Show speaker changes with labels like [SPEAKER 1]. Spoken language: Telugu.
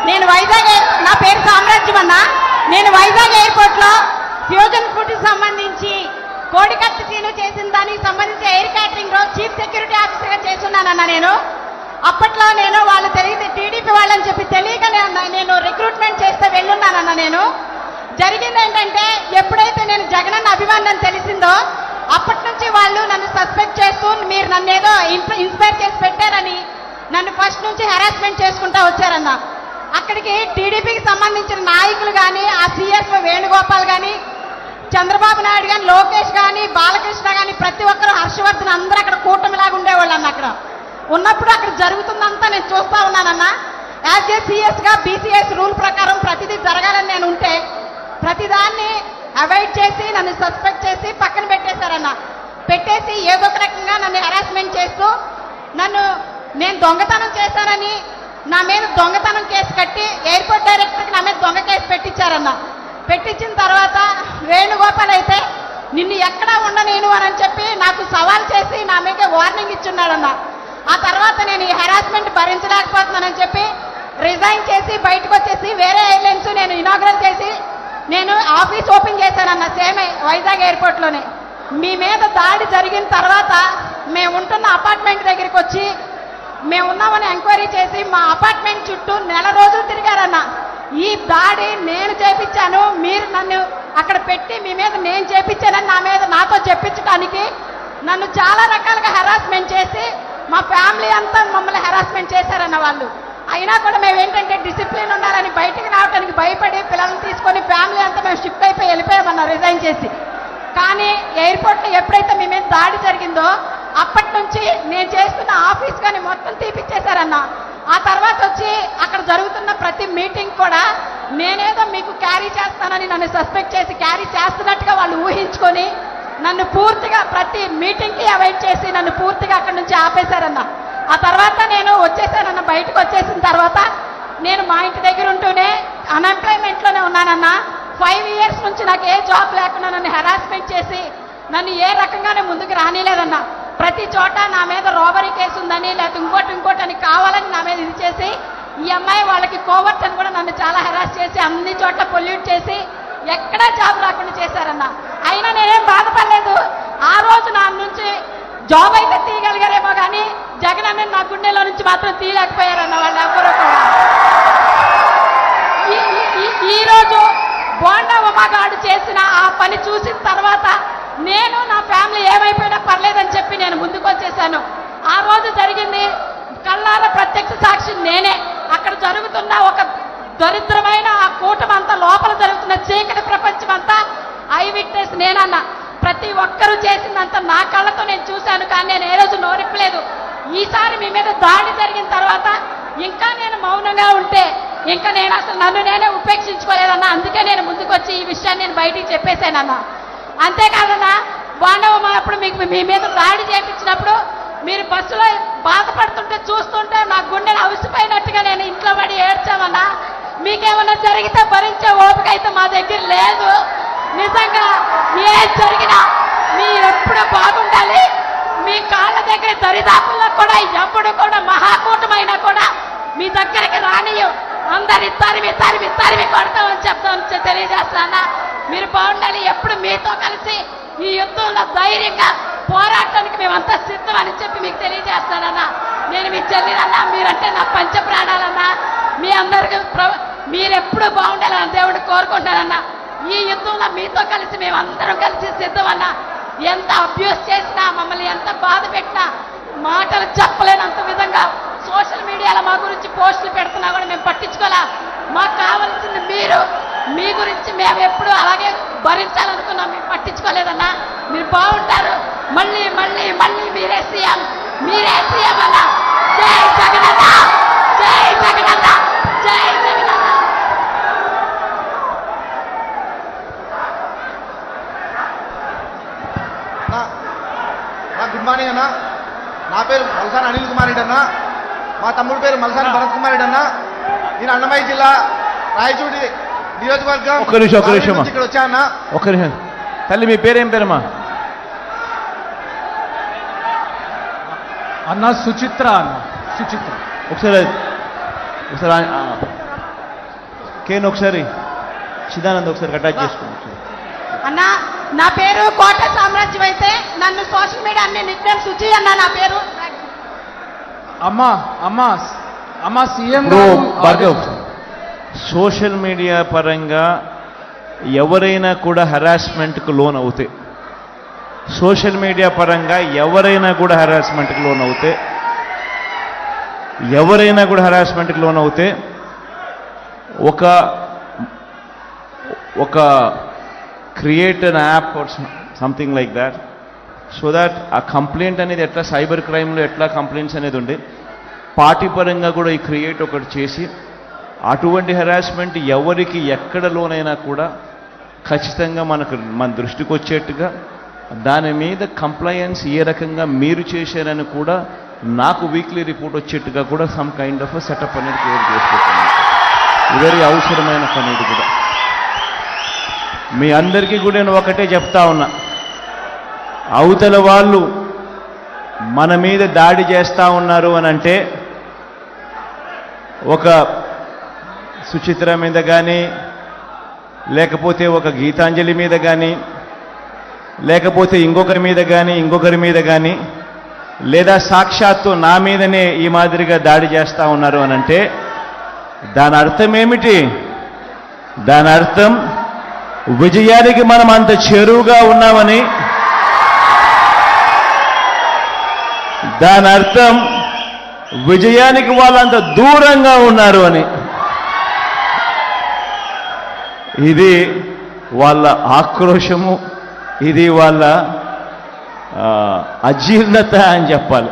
[SPEAKER 1] నేను వైజాగ్ నా పేరు సామ్రాజ్యం అన్న. నేను వైజాగ్ ఎయిర్పోర్ట్లో ఫ్యూజన్ ఫుడ్కి సంబంధించి కోడికత్తి సీను చేసిన దానికి సంబంధించి ఎయిర్ క్యాటరింగ్లో చీఫ్ సెక్యూరిటీ ఆఫీసర్గా చేస్తున్నానన్న. నేను అప్పట్లో నేను వాళ్ళు తెలియదు టీడీపీ వాళ్ళని చెప్పి తెలియక నేను రిక్రూట్మెంట్ చేస్తే వెళ్ళున్నానన్న. నేను జరిగింది ఏంటంటే ఎప్పుడైతే నేను జగనన్న అభిమానం తెలిసిందో అప్పటి నుంచి వాళ్ళు నన్ను సస్పెక్ట్ చేస్తూ మీరు నన్ను ఏదో ఇన్స్పైర్ చేసి పెట్టారని నన్ను ఫస్ట్ నుంచి హెరాస్మెంట్ చేసుకుంటూ వచ్చారన్న. అక్కడికి టీడీపీకి సంబంధించిన నాయకులు కానీ ఆ సిఎస్ వేణుగోపాల్ కానీ చంద్రబాబు నాయుడు కానీ లోకేష్ కానీ బాలకృష్ణ కానీ ప్రతి ఒక్కరు హర్షవర్ధన్ అందరూ అక్కడ కూటమిలాగా ఉండేవాళ్ళు అన్న. అక్కడ ఉన్నప్పుడు అక్కడ జరుగుతుందంతా నేను చూస్తూ ఉన్నానన్న. యాజ్ ఏ సిఎస్గా బీసీఎస్ రూల్ ప్రకారం ప్రతిదీ జరగాలని నేను ఉంటే ప్రతిదాన్ని అవాయిడ్ చేసి నన్ను సస్పెక్ట్ చేసి పక్కన పెట్టేశారన్న. పెట్టేసి ఏదో ఒక రకంగా నన్ను హెరాస్మెంట్ చేస్తూ నేను దొంగతనం చేశానని నా మీద దొంగతనం కేసు కట్టి ఎయిర్పోర్ట్ డైరెక్టర్కి నా మీద దొంగ కేసు పెట్టించారన్న. పెట్టించిన తర్వాత వేణుగోపాల్ అయితే నిన్ను ఎక్కడా ఉండనేను అని చెప్పి నాకు సవాల్ చేసి నా మీద వార్నింగ్ ఇచ్చున్నాడన్న. ఆ తర్వాత నేను ఈ హెరాస్మెంట్ భరించలేకపోతున్నానని చెప్పి రిజైన్ చేసి బయటకు వచ్చేసి వేరే ఎయిర్లైన్స్ నేను ఇనాగ్రల్ చేసి నేను ఆఫీస్ ఓపెన్ చేశానన్న. సేమ్ వైజాగ్ ఎయిర్పోర్ట్లోనే. మీ మీద దాడి జరిగిన తర్వాత మేము ఉంటున్న అపార్ట్మెంట్ దగ్గరికి వచ్చి మేము ఉన్నామని ఎంక్వైరీ చేసి మా అపార్ట్మెంట్ చుట్టూ నెల రోజులు తిరిగారన్న. ఈ దాడి నేను చేపించాను, మీరు నన్ను అక్కడ పెట్టి మీ మీద నేను చేపించానని నాతో చెప్పించడానికి నన్ను చాలా రకాలుగా హెరాస్మెంట్ చేసి మా ఫ్యామిలీ అంతా మమ్మల్ని హెరాస్మెంట్ చేశారన్న వాళ్ళు. అయినా కూడా మేము ఏంటంటే డిసిప్లిన్ ఉండాలని బయటికి రావడానికి భయపడి పిల్లల్ని తీసుకొని ఫ్యామిలీ అంతా మేము షిఫ్ట్ అయిపోయి వెళ్ళిపోయామన్న రిజైన్ చేసి. కానీ ఎయిర్పోర్ట్లో ఎప్పుడైతే మీ మీద దాడి జరిగిందో అప్పటి నుంచి నేను చేస్తున్న ఆఫీస్ కానీ మొత్తం తీపిచ్చేశారన్న. ఆ తర్వాత వచ్చి అక్కడ జరుగుతున్న ప్రతి మీటింగ్ కూడా నేనేదో మీకు క్యారీ చేస్తానని నన్ను సస్పెక్ట్ చేసి క్యారీ చేస్తున్నట్టుగా వాళ్ళు ఊహించుకొని నన్ను పూర్తిగా ప్రతి మీటింగ్కి అవాయిడ్ చేసి నన్ను పూర్తిగా అక్కడి నుంచి ఆపేశారన్న. ఆ తర్వాత నేను వచ్చేసానన్న. బయటకు వచ్చేసిన తర్వాత నేను మా ఇంటి దగ్గర ఉంటూనే అన్ఎంప్లాయ్మెంట్లోనే ఉన్నానన్న. 5 years నుంచి నాకు ఏ జాబ్ లేకుండా నన్ను హెరాస్మెంట్ చేసి నన్ను ఏ రకంగానే ముందుకు రానిలేదన్న. ప్రతి చోట నా మీద రోబరీ కేసు ఉందని లేకపోతే ఇంకోటి అని కావాలని నా మీద ఇది చేసి ఈ అమ్మాయి వాళ్ళకి కోవర్ట్ అని కూడా నన్ను చాలా హెరాస్ చేసి అన్ని చోట్ల పొల్యూట్ చేసి ఎక్కడా జాబ్ రాకుండా చేశారన్న. అయినా నేనేం బాధపడలేదు. ఆ రోజు నా నుంచి జాబ్ అయితే తీయగలిగారేమో కానీ జగన్ అన్న నా గుండెలో నుంచి మాత్రం తీయలేకపోయారన్న వాళ్ళు ఎవరూ కూడా. ఈరోజు బోండా ఉమాగాడు చేసిన ఆ పని చూసిన తర్వాత నేను నా ఫ్యామిలీ ఏమైపోయినా పర్లేదని చెప్పి నేను ముందుకు వచ్చేసాను. ఆ రోజు జరిగింది కళ్ళారా ప్రత్యక్ష సాక్షి నేనే. అక్కడ జరుగుతున్న ఒక దరిద్రమైన ఆ కూటమంతా లోపల జరుగుతున్న చీకటి ప్రపంచం అంతా ఐ విట్నెస్ నేనన్నా. ప్రతి ఒక్కరూ చేసిందంతా నా కళ్ళతో నేను చూశాను. కానీ నేను ఏ రోజు నోరిప్పలేదు. ఈసారి మీ మీద దాడి జరిగిన తర్వాత ఇంకా నేను మౌనంగా ఉంటే ఇంకా నేను అసలు నన్ను నేనే ఉపేక్షించుకోలేదన్నా. అందుకే నేను ముందుకు వచ్చి ఈ విషయాన్ని నేను బయటికి చెప్పేశానన్నా. అంతేకాదన్నా, బాండవమ్మ అప్పుడు మీ మీద దాడి చేయించినప్పుడు మీరు బస్సులో బాధపడుతుంటే చూస్తుంటే నా గుండెను అవిసిపోయినట్టుగా నేను ఇంట్లో పడి ఏడ్చామన్నా. మీకేమన్నా జరిగితే భరించే ఓపిక అయితే మా దగ్గర లేదు. నిజంగా ఏం జరిగినా మీరెప్పుడు బాగుండాలి. మీ కాళ్ళ దగ్గర దరిదాపుల్లో కూడా ఎప్పుడు కూడా మహాకూటమైనా కూడా మీ దగ్గరికి రానియు. అందరి తరిమి కొడతామని చెప్తామని తెలియజేస్తానా. మీరు బాగుండాలి. ఎప్పుడు మీతో కలిసి ఈ యుద్ధంలో ధైర్యంగా పోరాటానికి మేమంతా సిద్ధం అని చెప్పి మీకు తెలియజేస్తానన్నా. నేను మీ చెల్లినన్నా, మీరంటే నా పంచ ప్రాణాలన్నా. మీ అందరికీ మీరెప్పుడు బాగుండాలని దేవుడు కోరుకుంటానన్నా. ఈ యుద్ధంలో మీతో కలిసి మేమందరం కలిసి సిద్ధమన్నా. ఎంత అబ్యూస్ చేసినా మమ్మల్ని ఎంత బాధ పెట్టినా మాటలు చెప్పలేనంత విధంగా సోషల్ మీడియాలో మా గురించి పోస్టులు పెడుతున్నా కూడా మేము పట్టించుకోలే. మాకు కావాల్సింది మీరు. మీ గురించి మేము ఎప్పుడు అలాగే భరించాలనుకున్నాం. మేము పట్టించుకోలేదన్నా. మీరు బాగుంటారు. మళ్ళీ మళ్ళీ మళ్ళీ మీరే సీఎం అన్నా. జై జగనన్న, జై జగనన్న, జై జగనన్న.
[SPEAKER 2] గుడ్ మార్నింగ్ అన్న. నా పేరు మల్సాని అనిల్ కుమార్ రెడ్డి అన్న. మా తమ్ముడి పేరు మల్సాని భరత్ కుమార్ రెడ్డి అన్న. నేను అన్నమయ్య జిల్లా రాయచూడి నియోజకవర్గం ఇక్కడ వచ్చా అన్న.
[SPEAKER 3] ఒక్క నిమిషం తల్లి, మీ పేరేం పేరమ్మా?
[SPEAKER 4] అన్న సుచిత్ర. అన్న సుచిత్ర.
[SPEAKER 3] ఒకసారి కేన్ ఒకసారి చిదానంద్ ఒకసారి అటాచ్ చేసుకోండి.
[SPEAKER 1] అన్న నా పేరు కోట సామ్రాజ్యం అయితే నన్ను సోషల్ మీడియా అన్ని నిత్యం శుచి అన్న నా పేరు.
[SPEAKER 4] అమ్మా సీఎం
[SPEAKER 3] భార్గవ్, సోషల్ మీడియా పరంగా ఎవరైనా కూడా హెరాస్మెంట్కు లోన్ అవుతాయి. సోషల్ మీడియా పరంగా ఎవరైనా కూడా హెరాస్మెంట్కి లోన్ అవుతే ఒక create an app or something like that, so that ఆ కంప్లైంట్ అనేది ఎట్లా సైబర్ క్రైమ్లో ఎట్లా కంప్లైంట్స్ అనేది ఉండే పార్టీ పరంగా కూడా ఈ క్రియేట్ ఒకటి చేసి అటువంటి హెరాస్మెంట్ ఎవరికి ఎక్కడ లోనైనా కూడా ఖచ్చితంగా మన దృష్టికి వచ్చేట్టుగా దాని మీద కంప్లైయన్స్ ఏ రకంగా మీరు చేశారని కూడా నాకు వీక్లీ రిపోర్ట్ వచ్చేట్టుగా కూడా సమ్ కైండ్ ఆఫ్ సెటప్ అనేది క్రియేట్ చేసుకుంటున్నాను. వెరీ అవసరమైన పని ఇది కూడా. మీ అందరికీ కూడా నేను ఒకటే చెప్తా ఉన్నా, అవతల వాళ్ళు మన మీద దాడి చేస్తూ ఉన్నారు అని అంటే ఒక సుచిత్ర మీద కానీ, లేకపోతే ఒక గీతాంజలి మీద కానీ, లేకపోతే ఇంకొకరి మీద కానీ లేదా సాక్షాత్తు నా మీదనే ఈ మాదిరిగా దాడి చేస్తూ ఉన్నారు అని అంటే దాని అర్థం ఏమిటి? దాని అర్థం విజయానికి మనం అంత చేరువుగా ఉన్నామని, దాని అర్థం విజయానికి వాళ్ళంత దూరంగా ఉన్నారు అని. ఇది వాళ్ళ ఆక్రోశము, ఇది వాళ్ళ అజీర్ణత అని చెప్పాలి.